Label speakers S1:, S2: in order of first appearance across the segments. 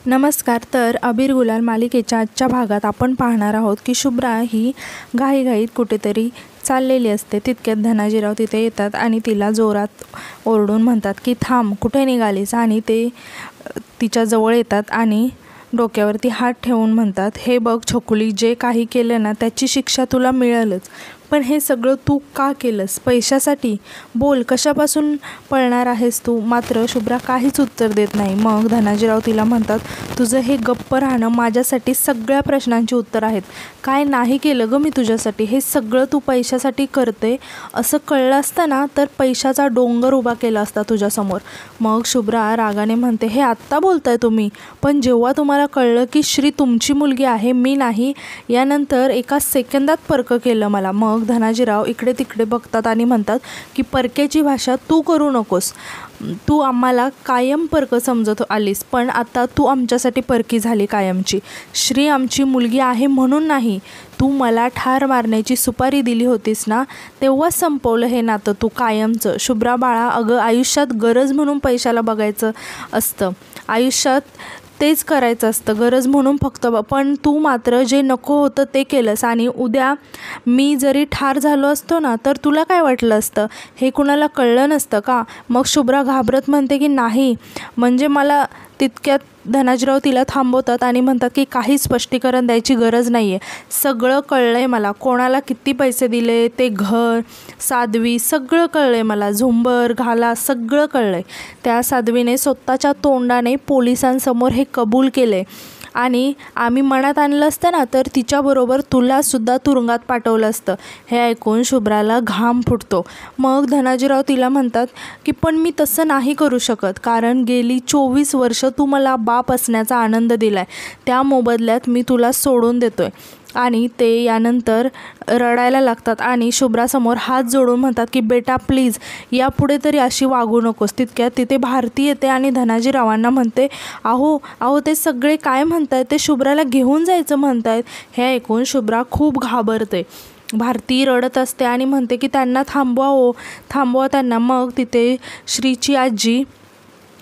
S1: नमस्कार. तर अबीर गुलाल मालिकेच्या आजच्या भागात आपण पाहणार आहोत की शुभ्रा ही घाईघाईत कुठेतरी चाललेली असते. तितक्यात धनाजीराव तिथे येतात आणि तिला जोरात ओरडून म्हणतात की थांब, कुठे निघालीस. आणि ते तिच्या जवळ येतात आणि डोक्यावरती हात ठेवून म्हणतात, हे बघ छकुली, जे काही केलं ना त्याची शिक्षा तुला मिळेलच, पण हे सगळं तू का केलंस? पैशासाठी? बोल, कशापासून पळणार आहेस तू? मात्र शुभ्रा काहीच उत्तर देत नाही. मग धनाजीराव तिला म्हणतात, तुझं हे गप्प राहणं माझ्यासाठी सगळ्या प्रश्नांची उत्तर आहेत. काय नाही केलं गं मी तुझ्यासाठी? हे सगळं तू पैशासाठी करते असं कळलं असतं ना तर पैशाचा डोंगर उभा केला असता तुझ्यासमोर. मग शुभ्रा रागाने म्हणते, हे आत्ता बोलताय तुम्ही, पण जेव्हा तुम्हाला कळलं की श्री तुमची मुलगी आहे, मी नाही, यानंतर एका सेकंदात परकं केलं मला. मग धनाजीराव इकडे तिकडे बघतात आणि म्हणतात की परक्याची भाषा तू करू नकोस. तू आम्हाला कायम परकं समजत आलीस, पण आता तू आमच्यासाठी परकी झाली कायमची. श्री आमची मुलगी आहे म्हणून नाही, तू मला ठार मारण्याची सुपारी दिली होतीस ना, तेव्हाच संपवलं हे नातं तू कायमचं. शुभ्रा बाळा, अगं आयुष्यात गरज म्हणून पैशाला बघायचं असतं, आयुष्यात तेच करायचं असतं, गरज म्हणून फक्त. पण तू मात्र जे नको होतं ते केलंस. आणि उद्या मी जरी ठार झालो असतो ना तर तुला काय वाटलं असतं? हे कुणाला कळलं नसतं का? मग शुभ्रा घाबरत म्हणते की नाही, म्हणजे मला. तितक्यात धनाजीराव तिला थांबवतात आणि म्हणतात की काही स्पष्टीकरण द्यायची गरज नाही आहे, सगळं कळलं आहे मला. कोणाला किती पैसे दिले, ते घर, साध्वी, सगळं कळलं आहे मला. झुंबर, घाला, सगळं कळलं आहे. त्या साध्वीने स्वतःच्या तोंडाने पोलिसांसमोर हे कबूल केले आणि आम्ही मनात आणलं असतं ना तर तिच्याबरोबर तुलासुद्धा तुरुंगात पाठवलं असतं. हे ऐकून शुभ्राला घाम फुटतो. मग धनाजीराव तिला म्हणतात की पण मी तसं नाही करू शकत, कारण गेली 24 वर्ष तू मला बाप असण्याचा आनंद दिला आहे, त्या मोबदल्यात मी तुला सोडून देतो आहे. आणि ते यानंतर रडायला लागतात आणि शुभ्रासमोर हात जोडून म्हणतात की बेटा प्लीज, यापुढे तरी अशी वागू नकोस. तितक्यात तिथे भारती येते आणि धनाजीरावांना म्हणते, अहो ते सगळे काय म्हणतायत, ते शुभ्राला घेऊन जायचं म्हणतायत. हे ऐकून शुभ्रा खूप घाबरते. भारती रडत असते आणि म्हणते की त्यांना थांबवा त्यांना. मग तिथे श्रीची आजी,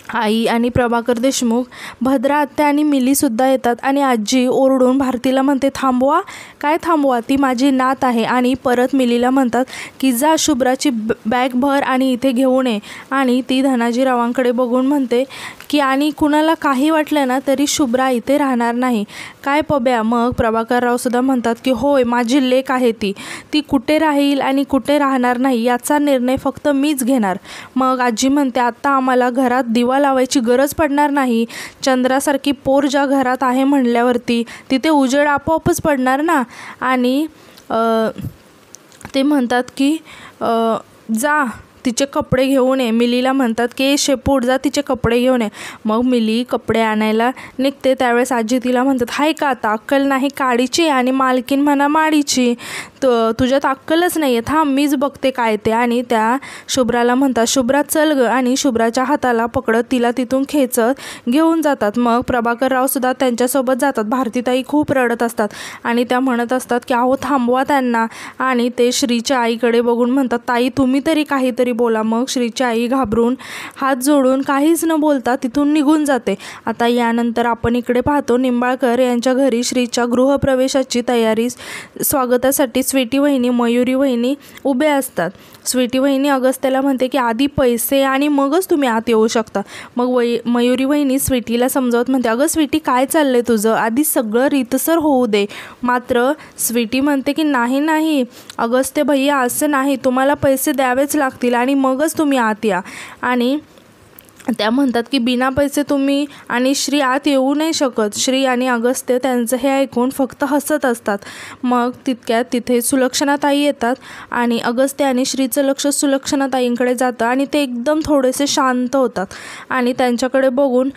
S1: आई आणि प्रभाकर देशमुख, भद्रा आत्या आणि मिलीसुद्धा येतात आणि आजी ओरडून भारतीला म्हणते, थांबवा. काय थांबवा? ती माझी नात आहे. आणि परत मिलीला म्हणतात की जा शुभ्राची बॅग भर आणि इथे घेऊन ये. आणि ती धनाजीरावांकडे बघून म्हणते की आणि कुणाला काही वाटलं ना तरी शुभ्रा इथे राहणार नाही. काय पब्या? मग प्रभाकररावसुद्धा म्हणतात की होय, माझी लेक आहे ती कुठे राहील आणि कुठे राहणार नाही याचा निर्णय फक्त मीच घेणार. मग आजी म्हणते, आता आम्हाला घरात दिवा लावायची गरज पडणार नाही. चंद्रासारखी पोर ज्या घरात आहे म्हणल्यावरती तिथे उजेड आपोआपच पडणार ना. आणि ते म्हणतात की जा तिचे कपडे घेऊन ये. मिलीला म्हणतात की शेपूट, जा तिचे कपडे घेऊन ये. मग मिली कपडे आणायला निघते. त्यावेळेस आजी तिला म्हणतात, हाय का आता अक्कल नाही काडीची आणि मालकीन म्हणा माडीची, तुझ्यात अक्कलच नाही आहे, थांब मीच बघते काय ते. आणि त्या शुभ्राला म्हणतात, शुभ्रा चल ग. आणि शुभ्राच्या हाताला पकडत तिला तिथून खेचत घेऊन जातात. मग प्रभाकररावसुद्धा त्यांच्यासोबत जातात. भारतीताई खूप रडत असतात आणि त्या म्हणत असतात की अहो थांबवा त्यांना. आणि ते श्रीच्या आईकडे बघून म्हणतात, ताई तुम्ही तरी काहीतरी बोला. मग श्रीची आई घाबरून हात जोडून काहीच न बोलता तिथून निघून जाते. आता यानंतर आपण इकडे पाहतो, निंबाळकर यांच्या घरी श्रीच्या गृहप्रवेशाची तयारी स्वागतासाठी स्वीटी वहिनी, मयुरी वहिनी उभे असतात. स्वीटी वहिनी अगस्त्याला म्हणते की आधी पैसे आणि मगच तुम्ही आत येऊ शकता. मग मयुरी वहिनी स्वीटीला समजावत म्हणते, अगं स्वीटी काय चाललंय तुझं, आधी सगळं रीतसर होऊ दे. मात्र स्वीटी म्हणते की नाही अगस्त्य भैया, असं नाही, तुम्हाला पैसे द्यावेच लागतील आणि मगच तुम्ही आत या. आणि त्या म्हणतात की बिना पैसे तुम्ही आणि श्री आत येऊ नाही शकत. श्री आणि अगस्त्य त्यांचं हे ऐकून फक्त हसत असतात. मग तितक्यात तिथे सुलक्षणाताई येतात आणि अगस्त्य आणि श्रीचं लक्ष सुलक्षणाताईंकडे जातं आणि ते एकदम थोडेसे शांत होतात. आणि त्यांच्याकडे बघून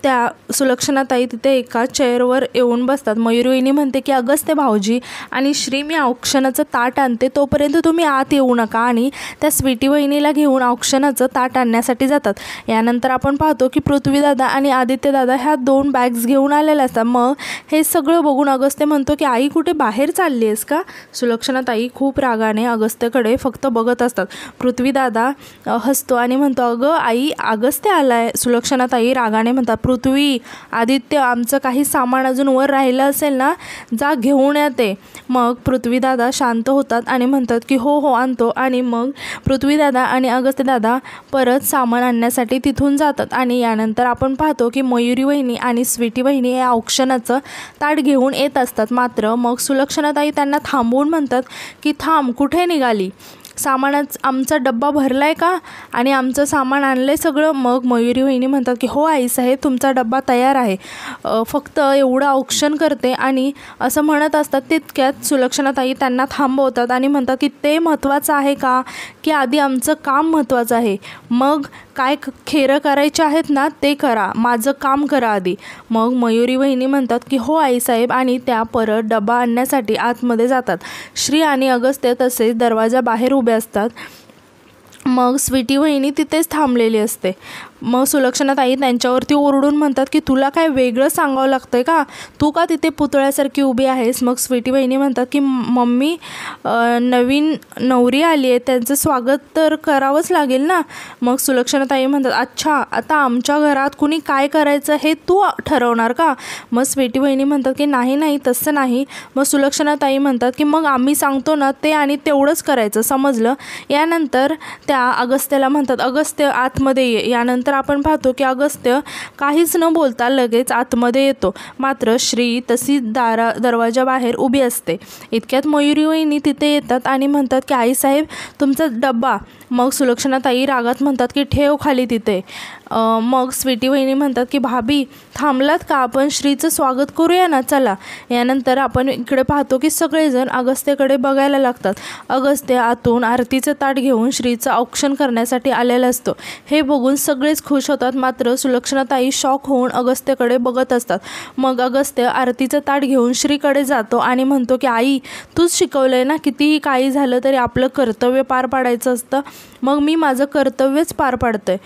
S1: त्या सुलक्षणाताई तिथे एका चेअरवर येऊन बसतात. मयुरवहिनी म्हणते की अगस्त्य भाऊजी आणि श्री, मी औक्षणाचं ताट आणते, तोपर्यंत तुम्ही आत येऊ नका. आणि त्या स्वीटी वहिनीला घेऊन औक्षणाचं ताट आणण्यासाठी जातात. यानंतर आपण पाहतो की पृथ्वीदादा आणि आदित्यदादा ह्या 2 बॅग्स घेऊन आलेल्या असतात. मग हे सगळं बघून अगस्त्य म्हणतो की आई कुठे बाहेर चालली आहेस का? सुलक्षणाताई खूप रागाने अगस्त्यकडे फक्त बघत असतात. पृथ्वीदादा हसतो आणि म्हणतो अगं आई अगस्त्य आलाय. सुलक्षणाताई रागाने म्हणतात पृथ्वी आदित्य आमचं काही सामान अजून वर राहिलं असेल ना, जा घेऊन येते. मग पृथ्वीदादा शांत होतात आणि म्हणतात की हो हो आणतो. आणि मग पृथ्वीदादा आणि अगस्त्यदादा परत सामान आणण्यासाठी तिथून जातात. आणि यानंतर आपण पाहतो की मयुरी वहिनी आणि स्वीटी वहिनी हे औक्षणाचं ताट घेऊन येत असतात. मात्र मग सुलक्षणाताई त्यांना थांबवून म्हणतात की थांब, कुठे निघाली? आमचा डब्बा भरला आहे का? आणि आमचं सामान आणलं आहे सगळं? मग मयुरी वहिनी म्हणतात की हो आईसाहेब, तुमचा डब्बा तयार आहे, फक्त एवढं औक्षण करते. आणि असं म्हणत असतात. तितक्यात सुलक्षणाताई त्यांना थांबवतात आणि म्हणतात की ते महत्त्वाचं आहे का, की आधी आमचं काम महत्त्वाचं आहे? मग काय खेरं करायचे आहेत ना ते करा, माझं काम करा आधी. मग मयुरी वहिनी म्हणतात की हो आईसाहेब, आणि त्या परत डबा आणण्यासाठी आतमध्ये जातात. श्री आणि अगस्त्य तसेच दरवाजा बाहेर उभे असतात. मग स्वीटी वहिनी तिथेच थांबलेली असते. मग सुलक्षणाताई त्यांच्यावरती ओरडून म्हणतात की तुला काय वेगळं सांगावं लागतं आहे का? तू का तिथे पुतळ्यासारखी उभी आहेस? मग स्वीटी वहिनी म्हणतात की मम्मी, नवीन नवरी आली आहे, त्यांचं स्वागत तर करावंच लागेल ना. मग सुलक्षणाताई म्हणतात अच्छा, आता आमच्या घरात कुणी काय करायचं हे तू ठरवणार का? मग स्वीटी वहिनी म्हणतात की नाही नाही तसं नाही. मग सुलक्षणाताई म्हणतात की मग आम्ही सांगतो ना ते आणि तेवढंच करायचं, समजलं? यानंतर त्या अगस्त्याला म्हणतात अगस्त्य आतमध्ये ये. यानंतर आपण पाहतो की अगस्त्य काहीच न बोलता लगेच आतमध्ये येतो. मात्र श्री तशी दरवाजा बाहेर उभी असते. इतक्यात मयुरी वहिनी तिथे येतात आणि म्हणतात की आईसाहेब तुमचा डब्बा. मग सुलक्षणाताई रागात म्हणतात की ठेव खाली तिथे. मग स्वीटी वहिनी म्हणतात की भाभी थांबलात का, आपण श्रीचं स्वागत करूया ना, चला. यानंतर आपण इकडे पाहतो की सगळेजण अगस्त्यकडे बघायला लागतात. अगस्त्य आतून आरतीचं ताट घेऊन श्रीचं औक्षण करण्यासाठी आलेलं असतो. हे बघून सगळेच खुश होतात. मात्र सुलक्षणाताई शॉक होऊन अगस्त्यकडे बघत असतात. मग अगस्त्य आरतीचं ताट घेऊन श्रीकडे जातो आणि म्हणतो की आई तूच शिकवलंय ना, कितीही काही झालं तरी आपलं कर्तव्य पार पाडायचं असतं. मग मी माझं कर्तव्यच पार पाडतोय.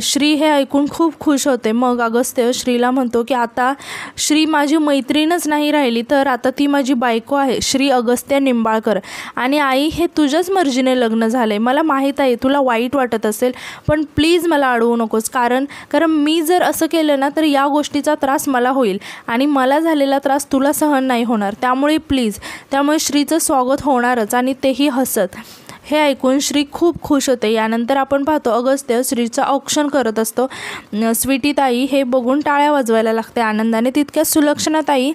S1: श्री हे ऐकून खूप खुश होते. मग अगस्त्य श्रीला म्हणतो की आता श्री माझी मैत्रीणच नाही राहिली, तर आता ती माझी बायको आहे, श्री अगस्त्य निंबाळकर. आणि आई हे तुझ्याच मर्जीने लग्न झालं आहे. मला माहीत आहे तुला वाईट वाटत असेल, पण प्लीज मला अडवू नकोस. कारण मी जर असं केलं ना तर या गोष्टीचा त्रास मला होईल आणि मला झालेला त्रास तुला सहन नाही होणार. त्यामुळे प्लीज, त्यामुळे श्रीचं स्वागत होणारच. आणि तेही हसत. हे ऐकून श्री खूप खुश होते. यानंतर आपण पाहतो अगस्त्य श्रीचं औक्षण करत असतो. स्वीटीताई हे बघून टाळ्या वाजवायला लागते आनंदाने. तितक्या सुलक्षणाताई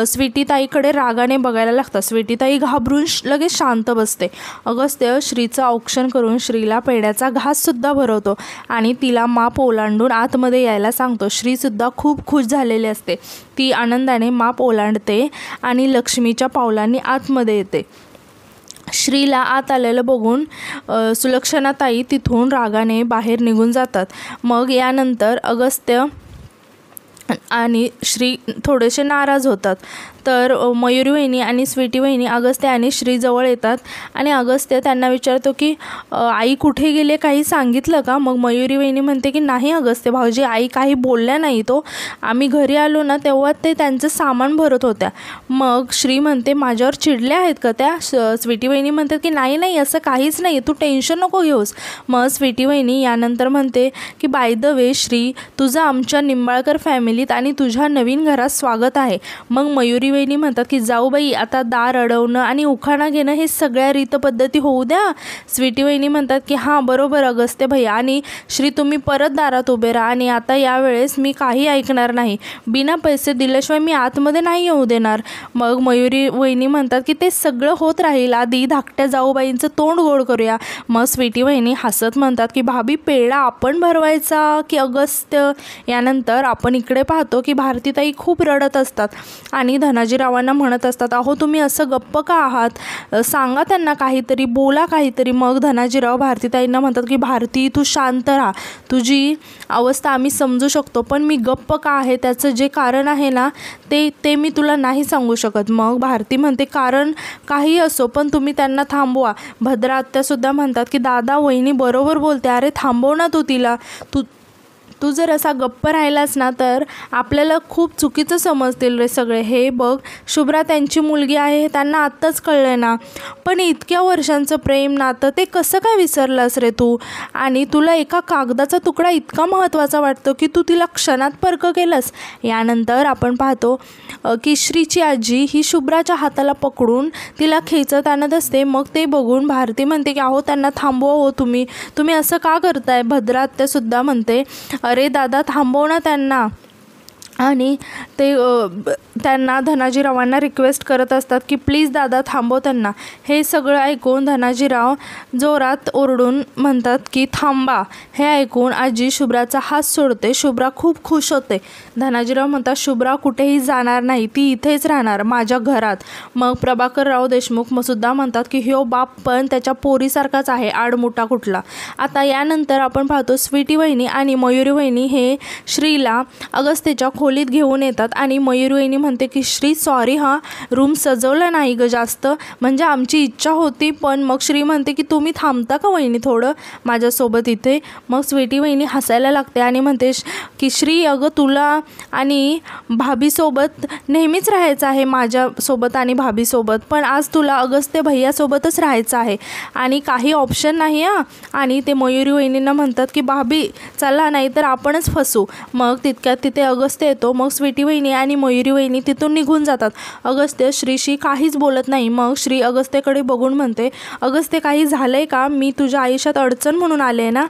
S1: स्वीटीताईकडे रागाने बघायला लागतात. स्वीटीताई घाबरून लगेच शांत बसते. अगस्त्य श्रीचं औक्षण करून श्रीला पेड्याचा घाससुद्धा भरवतो आणि तिला माप ओलांडून आतमध्ये यायला सांगतो. श्रीसुद्धा खूप खुश झालेली असते. ती आनंदाने माप ओलांडते आणि लक्ष्मीच्या पावलांनी आतमध्ये येते. श्रीला आत आलेलं बघून सुलक्षणाताई तिथून रागाने बाहेर निघून जातात. मग यानंतर अगस्त्य आणि श्री थोडेसे नाराज होतात. तर मयुरी वहिनी आणि स्वीटी वहिनी अगस्त्य आणि श्रीजवळ येतात आणि अगस्त्य त्यांना विचारतो की आई कुठे गेले, काही सांगितलं का? मग मयुरी वहिनी म्हणते की नाही अगस्त्य भाऊजी, आई काही बोलल्या नाही. आम्ही घरी आलो ना तेव्हा ते त्यांचं सामान भरत होत्या. मग श्री म्हणते माझ्यावर चिडल्या आहेत का त्या? स्वीटी वहिनी म्हणतात की नाही नाही असं काहीच नाही, तू टेन्शन नको घेऊस. मग स्वीटी वहिनी यानंतर म्हणते की बाय द वे श्री, तुझं आमच्या निंबाळकर फॅमिलीत आणि तुझ्या नवीन घरात स्वागत आहे. मग मयुरी वहिनी म्हणतात की जाऊ बाई, आता दार अडवणं आणि उखाणा घेणं हे सगळ्या रीतपद्धती होऊ द्या. स्वीटी वहिनी म्हणतात की हां बरोबर अगस्त्य भैया, आणि श्री तुम्ही परत दारात उभे राहा आणि आता यावेळेस मी काही ऐकणार नाही. बिना पैसे दिल्याशिवाय मी आतमध्ये नाही येऊ देणार. मग मयुरी वहिनी म्हणतात की ते सगळं होत राहील, आधी धाकट्या जाऊबाईंचं तोंड गोड करूया. मग स्वीटी वहिनी हसत म्हणतात की भाभी पेढा आपण भरवायचा की अगस्त्य? यानंतर आपण इकडे पुढे पाहतो की भारतीताई खूप रडत असतात आणि धनाजीरावांना म्हणत असतात, अहो तुम्ही असं गप्प का आहात, सांगा त्यांना काहीतरी, बोला काहीतरी. मग धनाजीराव भारतीताईंना म्हणतात की भारती तू शांत राहा, तुझी अवस्था आम्ही समजू शकतो, पण मी गप्प का आहे त्याचं जे कारण आहे ना ते मी तुला नाही सांगू शकत. मग भारती म्हणते कारण काही असो पण तुम्ही त्यांना थांबवा. भद्रा आत्यासुद्धा म्हणतात की दादा वहिनी बरोबर बोलते, अरे थांबव ना तू तिला, तू जर असा गप्प राहिलास ना तर आपल्याला खूप चुकीचं समजतील रे सगळे. हे बघ शुभ्रा त्यांची मुलगी आहे हे त्यांना आत्ताच कळलं ना, पण इतक्या वर्षांचं प्रेम नातं ते कसं काय विसरलास रे तू, आणि तुला एका कागदाचा तुकडा इतका महत्त्वाचा वाटतो की तू तिला क्षणात पर्क केलंस. यानंतर आपण पाहतो की श्रीची आजी ही शुभ्राच्या हाताला पकडून तिला खेचत आणत असते. मग ते बघून भारती म्हणते की अहो त्यांना थांबवा हो, तुम्ही असं का करताय. भद्रा आत्यासुद्धा म्हणते अरे दादा थांबव ना त्यांना, आणि ते त्यांना धनाजीरावांना रिक्वेस्ट करत असतात की प्लीज दादा थांबव त्यांना. हे सगळं ऐकून धनाजीराव जोरात ओरडून म्हणतात की थांबा. हे ऐकून आजी शुभ्राचा हात सोडते. शुभ्रा खूप खुश होते. धनाजीराव म्हणतात शुभ्रा कुठेही जाणार नाही, ती इथेच राहणार माझ्या घरात. मग प्रभाकरराव देशमुख सुद्धा म्हणतात की ह्यो बाप पण त्याच्या पोरीसारखाच आहे, आडमुठा कुठला. आता यानंतर आपण पाहतो स्वीटी वहिनी आणि मयुरी वहिनी हे श्रीला अगस्त्यच्या खोलीत घेऊन येतात आणि मयुरी वहिनी म्हणते की श्री सॉरी हां, रूम सजवलं नाही ग जास्त, म्हणजे आमची इच्छा होती. पण मग श्री म्हणते की तुम्ही थांबता का वहिनी थोडं माझ्यासोबत इथे. मग स्वीटी वहिनी हसायला लागते आणि म्हणते की श्री अगं तुला आणि भाभीसोबत नेहमीच राहायचं आहे, माझ्यासोबत आणि भाभीसोबत, पण आज तुला अगस्त्य भैयासोबतच राहायचं आहे आणि काही ऑप्शन नाही हां. आणि ते मयुरी वहिनींना म्हणतात की भाभी चला नाही तर आपणच फसू. मग तितक्यात तिथे अगस्त्य येतो. मग स्वीटी वहिनी आणि मयुरी वहिनी तिथून निघून जातात. अगस्त्य श्रीशी काहीच बोलत नाही. मग श्री अगस्त्यकडे बघून म्हणते अगस्त्य काही झालंय का, मी तुझ्या आयुष्यात अडचण म्हणून आले ना.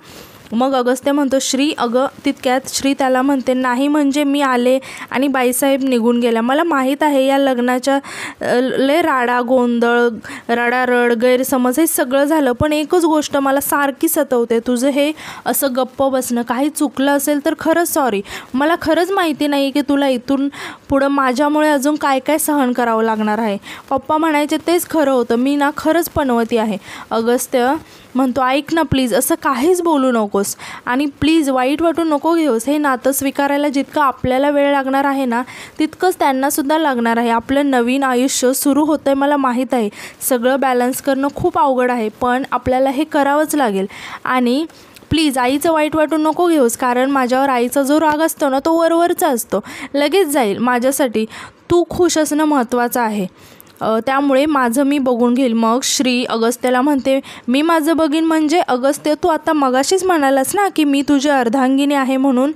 S1: मग अगस्त्य म्हणतो श्री अगं. तितक्यात श्री त्याला म्हणते नाही म्हणजे मी आले आणि बाईसाहेब निघून गेल्या, मला माहीत आहे या लग्नाच्या लय राडा गोंधळ रडारड गैरसमज हे सगळं झालं, पण एकच गोष्ट मला सारखी सतवते, तुझं हे असं गप्प बसणं. काही चुकलं असेल तर खरंच सॉरी, मला खरंच माहिती नाही की तुला इथून पुढं माझ्यामुळे अजून काय काय सहन करावं लागणार आहे. पप्पा म्हणायचे तेच खरं होतं, मी ना खरंच पनवती आहे. अगस्त्य म्हणतो ऐक ना प्लीज, असं काहीच बोलू नकोस आणि प्लीज वाईट वाटून नको घेऊस. हे नातं स्वीकारायला जितकं आपल्याला वेळ लागणार आहे ना तितकंच त्यांनासुद्धा लागणार आहे. आपलं नवीन आयुष्य सुरू होतं आहे, मला माहीत आहे. सगळं बॅलन्स करणं खूप अवघड आहे, पण आपल्याला हे करावंच लागेल. आणि प्लीज आईचं वाईट वाटून नको घेऊस, कारण माझ्यावर आईचा जो राग असतो ना तो वरवरचा असतो, लगेच जाईल. माझ्यासाठी तू खुश असणं महत्त्वाचं आहे, त्यामुळे माझं मी बघून घेईल. मग श्री अगस्त्याला म्हणते मी माझं बघीन म्हणजे. अगस्त्य तू आता मगाशीच म्हणालास ना की मी तुझी अर्धांगिनी आहे म्हणून,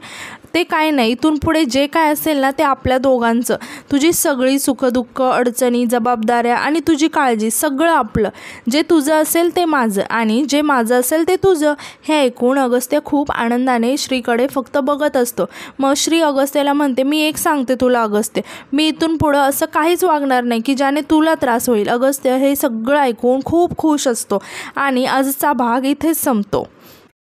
S1: ते काय नाही, इथून पुढे जे काय असेल ना ते आपल्या दोघांचं. तुझी सगळी सुखदुःख अडचणी जबाबदाऱ्या आणि तुझी काळजी सगळं आपलं. जे तुझं असेल ते माझं आणि जे माझं असेल ते तुझं. हे ऐकून अगस्त्य खूप आनंदाने श्रीकडे फक्त बघत असतो. मग श्री अगस्त्याला म्हणते मी एक सांगते तुला अगस्त्य, मी इथून पुढं असं काहीच वागणार नाही की ज्याने तुला त्रास होईल. अगस्त्य हे सगळं ऐकून खूप खुश असतो आणि आजचा भाग इथेच संपतो.